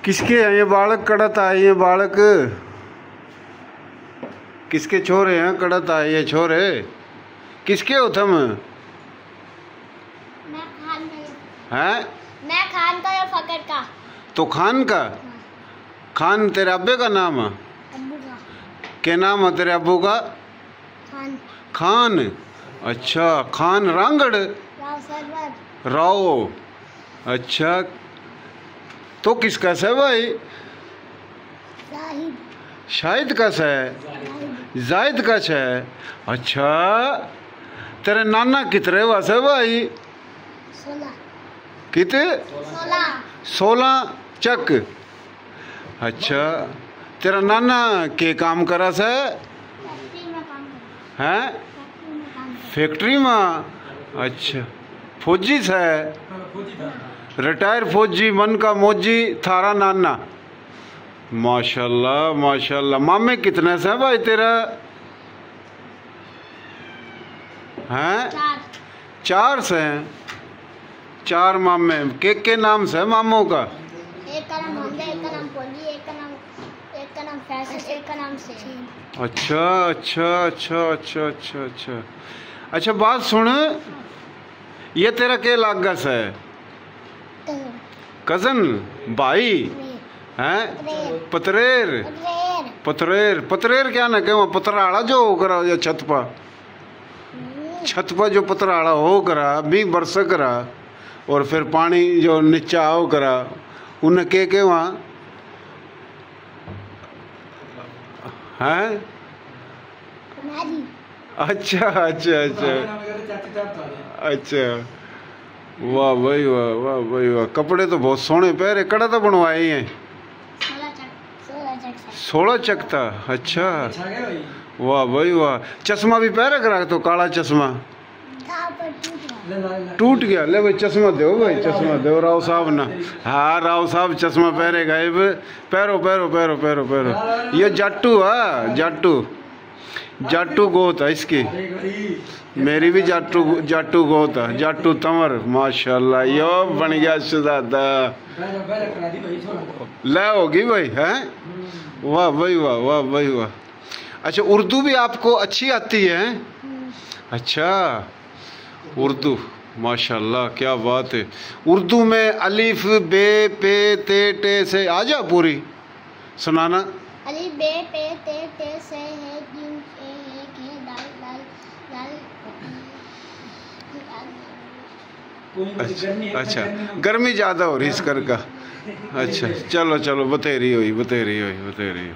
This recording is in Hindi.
किसके हैं ये बालक कड़त आए ये बालक? किसके छोरे हैं कड़त आए ये छोरे? किसके हो तुम? मैं खान का। हैं? मैं खान का या फकर का? तो खान का? खान तेरे अब्बे का नाम है? अब्बू का। क्या नाम है तेरे अब्बू का? खान। खान। अच्छा, खान रांगड़ राव सरवर। राव। अच्छा, तो किसका है भाई? जाहिद। शाहिद का है? जाहिद का है। अच्छा, तेरे नाना कितने वासे भाई? 16। कितने? 16 चक। अच्छा, तेरा नाना के काम करा से? फैक्ट्री में काम करता हैं? फैक्ट्री में काम करता। फैक्ट्री में? अच्छा, फौजी है? रिटायर फौजी मन का मौजी थारा नाना। माशाल्लाह माशाल्लाह। मामे कितने से भाई तेरा? हैं? 4 से हैं। 4 मामे। के नाम से मामों का? एक का नाम होंगे, एक का नाम पोली, एक का नाम फैसल, एक का नाम से। अच्छा अच्छा अच्छा अच्छा अच्छा अच्छा। अच्छा, बात सुन, ये तेरा के लागस है? कजन भाई हैं? पतरेर। पतरेर क्या ना कहो? पतराड़ा जो हो करा या छत पर जो पतराड़ा हो करा भी बरस करा और फिर पानी जो नीचा हो करा उन्हें के वहाँ हैं? अच्छा अच्छा अच्छा अच्छा। वाह भाई वाह, वाह भाई वाह। कपड़े तो बहुत सोहने पहरे। कड़ा तो बनवाए हैं? 16 चक था। अच्छा, वाह भाई वाह। चश्मा भी पहरे करा तो? काला चश्मा टूट गया। ले भाई चश्मा दो भाई, चश्मा दो राव साहब ना। हाँ राव साहब चश्मा पहरे गए। पैरो पैरो पैरो पैरो पैरो। ये जाटू है, जाटू जाटू गोत है इसकी। मेरी भी जाटू गोत है, जाटू तंवर। माशाल्लाह, यो बन गया शहजादा। ले होगी भाई हैं? वाह भाई वाह, वाह भाई वाह। अच्छा, उर्दू भी आपको अच्छी आती है? अच्छा, उर्दू माशाल्लाह क्या बात है। उर्दू में अलिफ बे पे ते टे से आ जा पूरी सुनाना। अलिफ बे पे ते टे से है जिन ए के दाल दाल दाल। अच्छा, गर्मी ज़्यादा हो रही इस कर का। अच्छा, चलो चलो, बतेरी हुई बतेरी हुई बतेरी हुई।